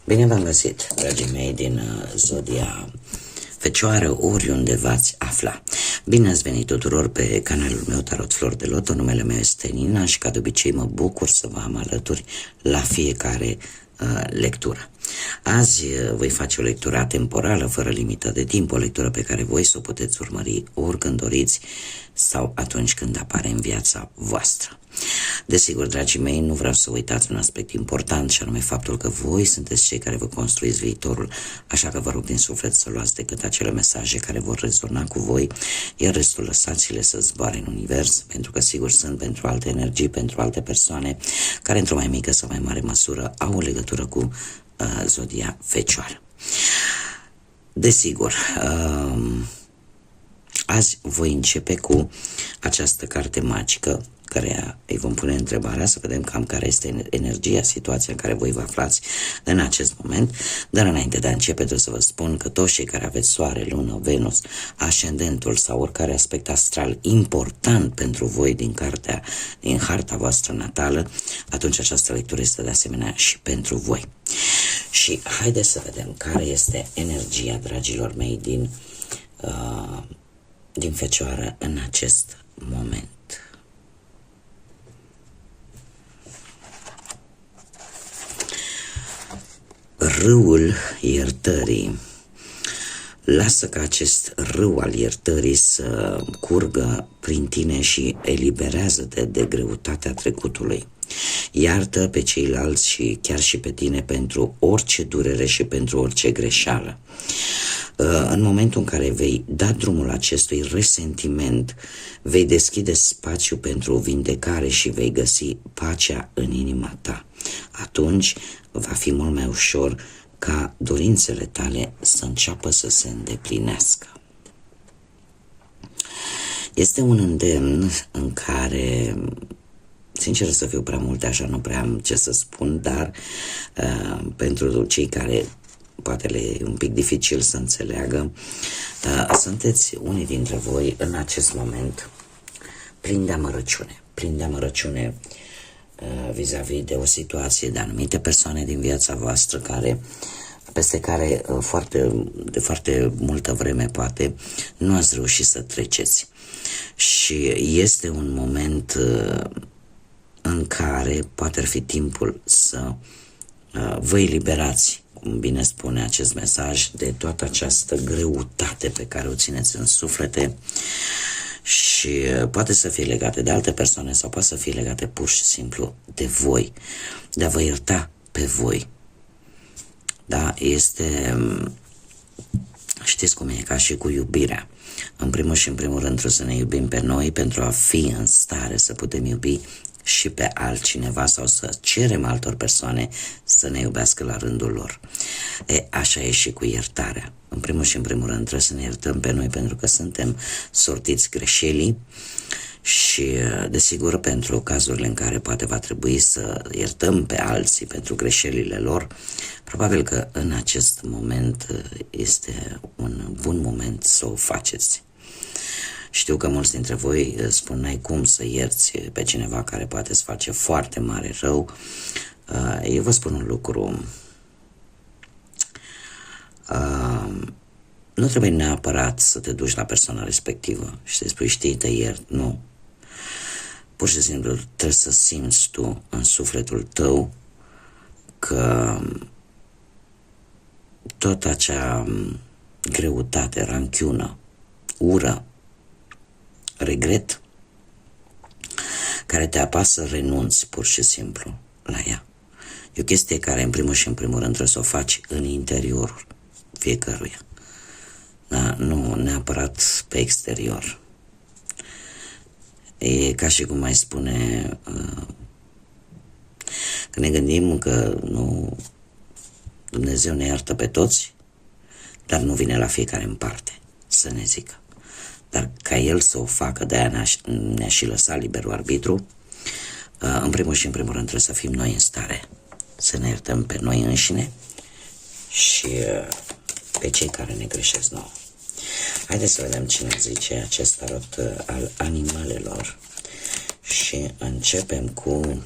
Bine v-am găsit, dragii mei din Zodia Fecioară, oriunde v-ați afla. Bine ați venit tuturor pe canalul meu Tarot Flori de Loto. Numele meu este Nina și ca de obicei mă bucur să vă am alături la fiecare lectură. Azi voi face o lectură atemporală, fără limită de timp, o lectură pe care voi să o puteți urmări oricând doriți sau atunci când apare în viața voastră. Desigur, dragii mei, nu vreau să uitați un aspect important, și anume faptul că voi sunteți cei care vă construiți viitorul, așa că vă rog din suflet să luați decât acele mesaje care vor rezona cu voi, iar restul lăsați-le să zboare în univers, pentru că sigur sunt pentru alte energii, pentru alte persoane care într-o mai mică sau mai mare măsură au o legătură cu Zodia Fecioară. Desigur, azi voi începe cu această carte magică, care îi vom pune întrebarea să vedem cam care este energia, situația în care voi vă aflați în acest moment. Dar înainte de a începe, trebuie să vă spun că toți cei care aveți Soare, Lună, Venus, Ascendentul sau oricare aspect astral important pentru voi din harta voastră natală, atunci această lectură este de asemenea și pentru voi. Și haideți să vedem care este energia, dragilor mei, din Fecioară în acest moment. Râul iertării. Lasă ca acest râu al iertării să curgă prin tine și eliberează-te de greutatea trecutului. Iartă pe ceilalți și chiar și pe tine pentru orice durere și pentru orice greșeală. În momentul în care vei da drumul acestui resentiment, vei deschide spațiu pentru vindecare și vei găsi pacea în inima ta. Atunci va fi mult mai ușor ca dorințele tale să înceapă să se îndeplinească. Este un îndemn în care, sincer să fiu, prea multe, așa nu prea am ce să spun, dar pentru cei care poate le e un pic dificil să înțeleagă, sunteți unii dintre voi în acest moment plini de amărăciune vis-a-vis de o situație, de anumite persoane din viața voastră peste care de foarte multă vreme poate nu ați reușit să treceți. Și este un moment în care poate ar fi timpul să vă eliberați, cum bine spune acest mesaj, de toată această greutate pe care o țineți în suflete. Și poate să fie legate de alte persoane sau poate să fie legate pur și simplu de voi, de a vă ierta pe voi. Da, știți cum e, ca și cu iubirea. În primul și în primul rând trebuie să ne iubim pe noi pentru a fi în stare să putem iubi și pe altcineva sau să cerem altor persoane să ne iubească la rândul lor. Așa e și cu iertarea. În primul și în primul rând trebuie să ne iertăm pe noi pentru că suntem sortiți greșelii și, desigur, pentru cazurile în care poate va trebui să iertăm pe alții pentru greșelile lor, probabil că în acest moment este un bun moment să o faceți. Știu că mulți dintre voi spun, n-ai cum să ierți pe cineva care poate să face foarte mare rău. Eu vă spun un lucru. Nu trebuie neapărat să te duci la persoana respectivă și să-i spui, știi, te iert. Nu. Pur și simplu trebuie să simți tu în sufletul tău că tot acea greutate, ranchiună, ură, regret care te apasă, renunți pur și simplu la ea. E o chestie care în primul și în primul rând trebuie să o faci în interiorul fiecăruia. Da? Nu neapărat pe exterior. E ca și cum mai spune, că ne gândim că Dumnezeu ne iartă pe toți, dar nu vine la fiecare în parte să ne zică. Dar ca El să o facă, de-aia ne-a și lăsat liberul arbitru, în primul și în primul rând trebuie să fim noi în stare să ne iertăm pe noi înșine și pe cei care ne greșesc nouă. Haideți să vedem ce ne zice acest tarot al animalelor și începem cu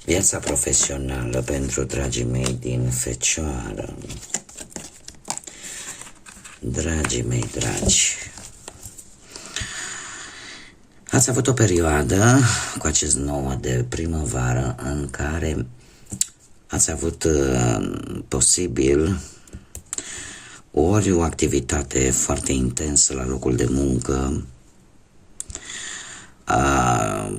Viața profesională pentru dragii mei din Fecioară. Dragii mei dragi, ați avut o perioadă cu acest 9 de primăvară în care ați avut posibil ori o activitate foarte intensă la locul de muncă,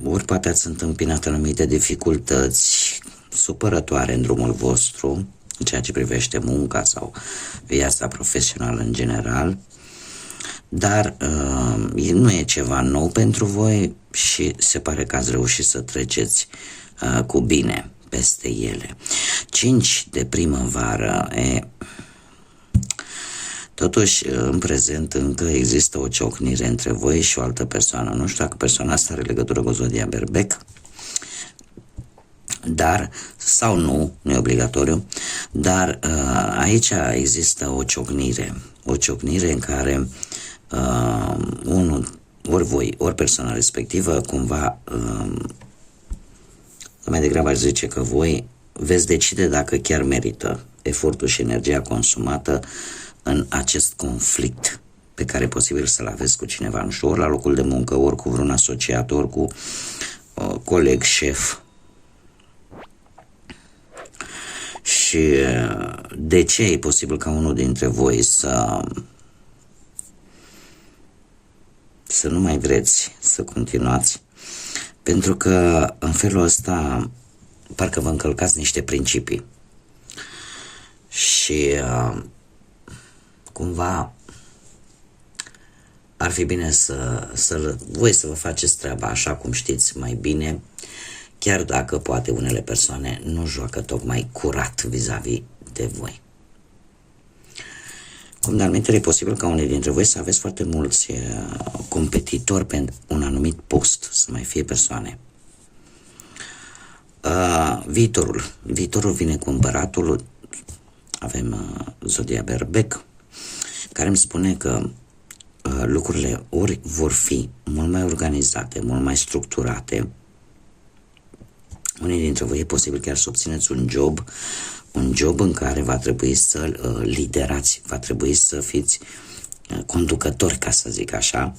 ori poate ați întâmpinat anumite dificultăți supărătoare în drumul vostru, în ceea ce privește munca sau viața profesională în general, dar nu e ceva nou pentru voi și se pare că ați reușit să treceți cu bine peste ele. 5 de primăvară totuși, în prezent, încă există o ciocnire între voi și o altă persoană. Nu știu dacă persoana asta are legătură cu zodia Berbec, dar, sau nu, nu e obligatoriu, dar aici există o ciocnire în care unul, ori voi, ori persoana respectivă, cumva, mai degrabă aș zice că voi veți decide dacă chiar merită efortul și energia consumată în acest conflict pe care e posibil să-l aveți cu cineva, nu știu, ori la locul de muncă, ori cu vreun asociat, ori cu coleg, șef. Și de ce e posibil ca unul dintre voi să nu mai vreți să continuați? Pentru că în felul ăsta parcă vă încălcați niște principii și cumva ar fi bine voi să vă faceți treaba așa cum știți mai bine, chiar dacă poate unele persoane nu joacă tocmai curat vis-a-vis de voi. Cum de-al minteri, e posibil ca unii dintre voi să aveți foarte mulți competitori pe un anumit post, să mai fie persoane. Viitorul vine cu împăratul, avem zodia Berbec, care îmi spune că lucrurile ori vor fi mult mai organizate, mult mai structurate. Unii dintre voi e posibil chiar să obțineți un job în care va trebui să liderați, va trebui să fiți conducători, ca să zic așa,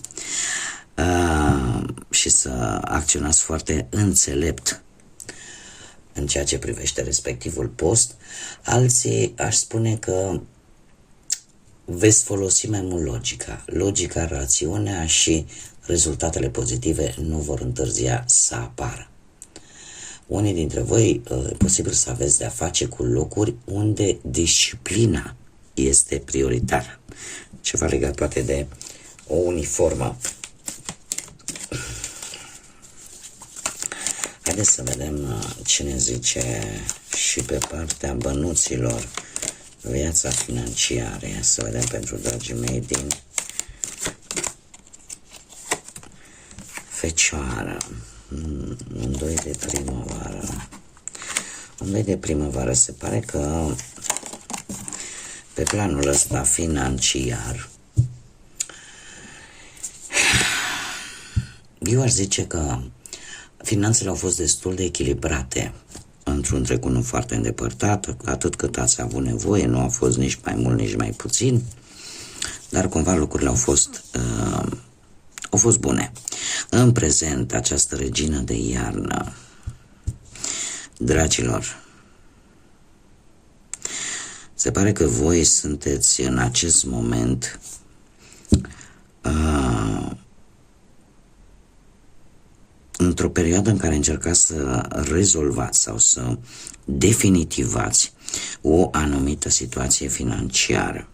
și să acționați foarte înțelept în ceea ce privește respectivul post. Alții aș spune că veți folosi mai mult logica, rațiunea și rezultatele pozitive nu vor întârzia să apară. Unii dintre voi e posibil să aveți de-a face cu locuri unde disciplina este prioritară. Ceva legat poate de o uniformă. Haideți să vedem ce ne zice și pe partea bănuților viața financiară. Să vedem pentru dragii mei din Fecioară. Un 2 de primăvară. Un 2 de primăvară. Se pare că pe planul ăsta financiar eu aș zice că finanțele au fost destul de echilibrate într-un trecut nu foarte îndepărtat, atât cât ați avut nevoie, nu a fost nici mai mult, nici mai puțin, dar cumva lucrurile au fost bune. În prezent, această regină de iarnă, dragilor, se pare că voi sunteți în acest moment într-o perioadă în care încercați să rezolvați sau să definitivați o anumită situație financiară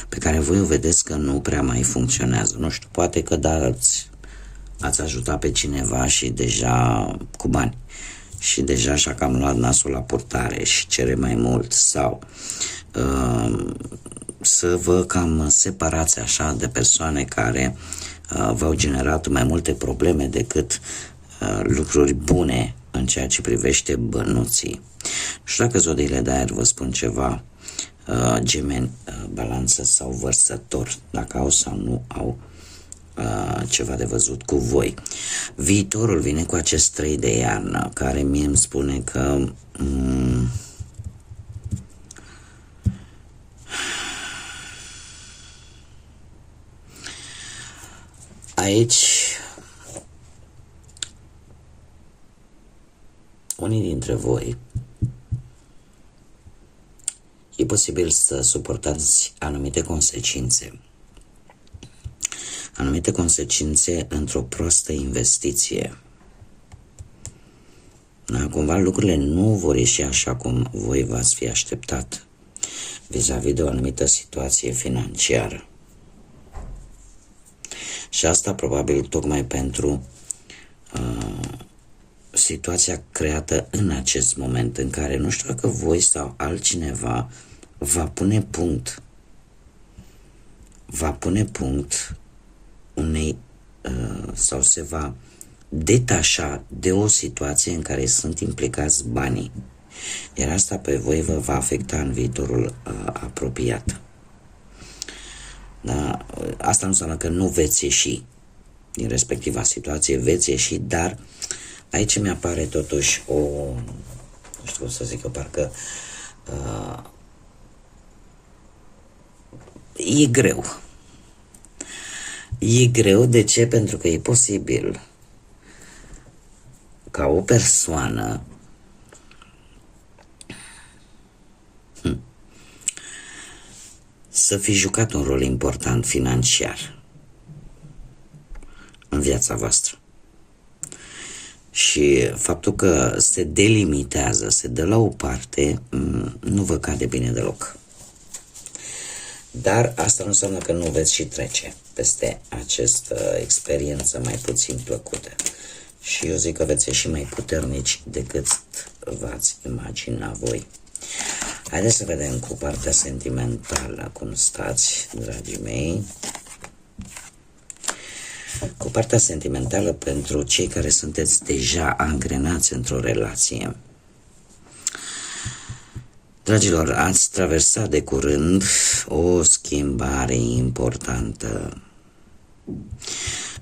pe care voi o vedeți că nu prea mai funcționează. Nu știu, poate că ați ajutat pe cineva și deja cu bani și deja și-a cam luat nasul la purtare și cere mai mult, sau să vă cam separați așa de persoane care v-au generat mai multe probleme decât lucruri bune în ceea ce privește bănuții. Nu știu dacă zodiile de aer vă spun ceva, Gemeni, Balanță sau Vărsător, dacă au sau nu au ceva de văzut cu voi. Viitorul vine cu acest 3 de iarnă, care mie îmi spune că aici unii dintre voi e posibil să suportați anumite consecințe într-o proastă investiție. Da, cumva lucrurile nu vor ieși așa cum voi v-ați fi așteptat vis-a-vis de o anumită situație financiară. Și asta probabil tocmai pentru situația creată în acest moment, în care nu știu dacă voi sau altcineva va pune punct unei sau se va detașa de o situație în care sunt implicați banii. Iar asta pe voi vă va afecta în viitorul apropiat. Da? Asta nu înseamnă că nu veți ieși din respectiva situație, veți ieși, dar aici mi apare totuși nu știu cum să zic eu, parcă e greu. E greu, de ce? Pentru că e posibil ca o persoană să fi jucat un rol important financiar în viața voastră. Și faptul că se delimitează, se dă la o parte, nu vă cade bine deloc. Dar asta nu înseamnă că nu veți și trece peste această experiență mai puțin plăcută. Și eu zic că veți ieși mai puternici decât v-ați imagina voi. Haideți să vedem cu partea sentimentală cum stați, dragii mei. Cu partea sentimentală pentru cei care sunteți deja angrenați într-o relație. Dragilor, ați traversat de curând o schimbare importantă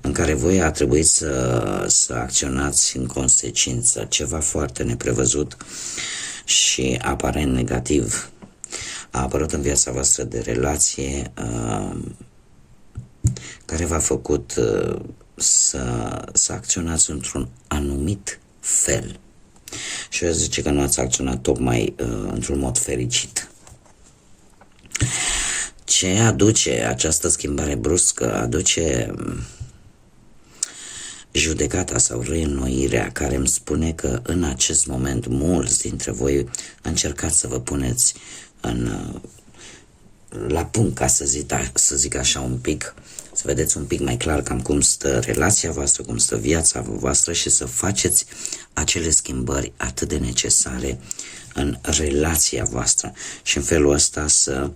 în care voi a trebuit să acționați în consecință. Ceva foarte neprevăzut și aparent negativ a apărut în viața voastră de relație, care v-a făcut să acționați într-un anumit fel. Și eu zice că nu ați acționat tocmai într-un mod fericit. Ce aduce această schimbare bruscă? Aduce judecata sau reînnoirea, care îmi spune că în acest moment mulți dintre voi încercați să vă puneți la punct, ca să zic așa un pic, să vedeți un pic mai clar cam cum stă relația voastră, cum stă viața voastră și să faceți acele schimbări atât de necesare în relația voastră și în felul ăsta să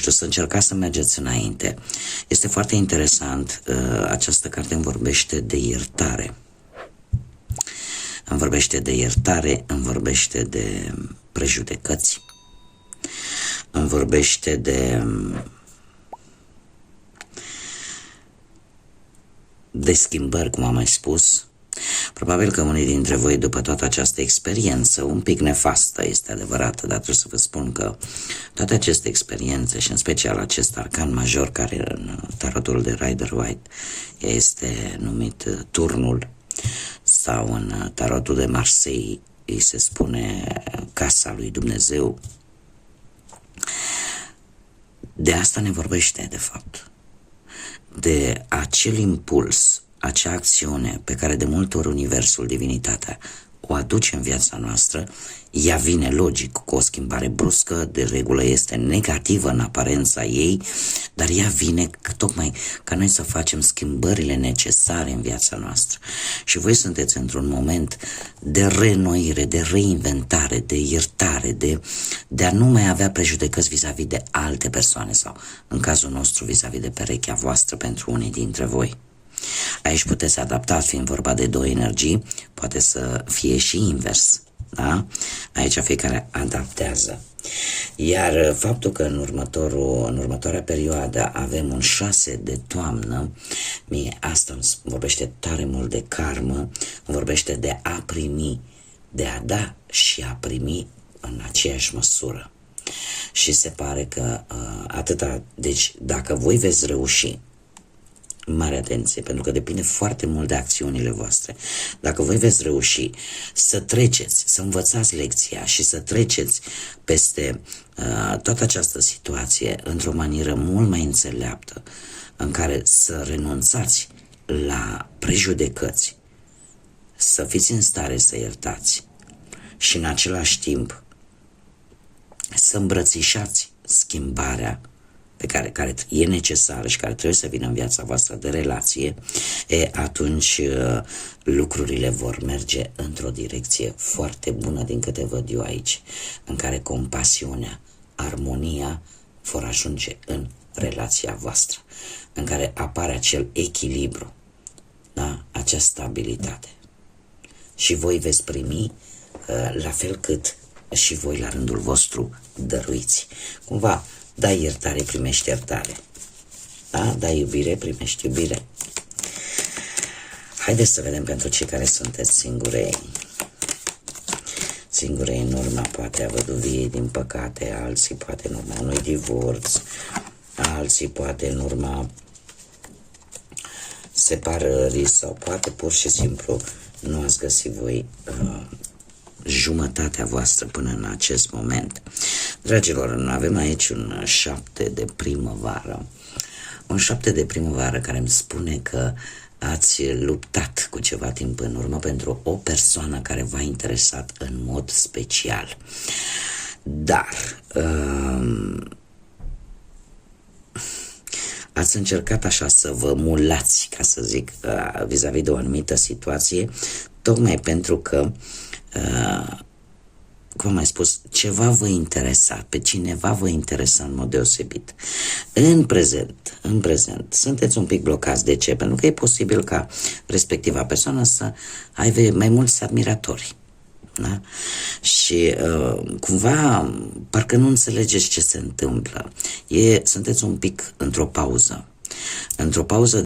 să încercați să mergeți înainte. Este foarte interesant, această carte îmi vorbește de iertare. Îmi vorbește de iertare, îmi vorbește de prejudecăți, îmi vorbește de schimbări, cum am mai spus. Probabil că unii dintre voi, după toată această experiență, un pic nefastă, este adevărat, dar trebuie să vă spun că toate aceste experiențe și în special acest arcan major, care în tarotul de Rider-Waite este numit turnul, sau în tarotul de Marseille îi se spune casa lui Dumnezeu, de asta ne vorbește, de fapt, de acel impuls, acea acțiune pe care de multe ori Universul, Divinitatea, o aduce în viața noastră. Ea vine logic cu o schimbare bruscă, de regulă este negativă în aparența ei, dar ea vine tocmai ca noi să facem schimbările necesare în viața noastră. Și voi sunteți într-un moment de reînnoire, de reinventare, de iertare, de a nu mai avea prejudecăți vis-a-vis de alte persoane sau, în cazul nostru, vis-a-vis de perechea voastră pentru unii dintre voi. Aici puteți adapta, fiind vorba de două energii, poate să fie și invers, da? Aici fiecare adaptează. Iar faptul că în următoarea perioadă avem un 6 de toamnă, mie asta îmi vorbește tare mult de karmă, îmi vorbește de a primi, de a da și a primi în aceeași măsură. Și se pare că atâta, deci dacă voi veți reuși, mare atenție, pentru că depinde foarte mult de acțiunile voastre. Dacă voi veți reuși să treceți, să învățați lecția și să treceți peste toată această situație într-o manieră mult mai înțeleaptă, în care să renunțați la prejudecăți, să fiți în stare să iertați și în același timp să îmbrățișați schimbarea care e necesară și care trebuie să vină în viața voastră de relație, atunci lucrurile vor merge într-o direcție foarte bună din câte văd eu aici, în care compasiunea, armonia vor ajunge în relația voastră, în care apare acel echilibru, da? Acea stabilitate. Și voi veți primi la fel cât și voi la rândul vostru dăruiți. Cumva, dai iertare, primești iertare. Da? Dai iubire, primești iubire. Haideți să vedem pentru cei care sunteți singurei în urma poate a văduviei, din păcate, alții poate în urma unui divorț, alții poate în urma separării sau poate pur și simplu nu ați găsit voi jumătatea voastră până în acest moment. Dragilor, avem aici un 7 de primăvară. Un 7 de primăvară care îmi spune că ați luptat cu ceva timp în urmă pentru o persoană care v-a interesat în mod special. Dar ați încercat așa să vă mulați, ca să zic, vis-a-vis de o anumită situație, tocmai pentru că cum am mai spus, ceva vă interesa, pe cineva vă interesa în mod deosebit. În prezent, sunteți un pic blocați. De ce? Pentru că e posibil ca respectiva persoană să aibă mai mulți admiratori. Da? Și cumva parcă nu înțelegeți ce se întâmplă. Sunteți un pic într-o pauză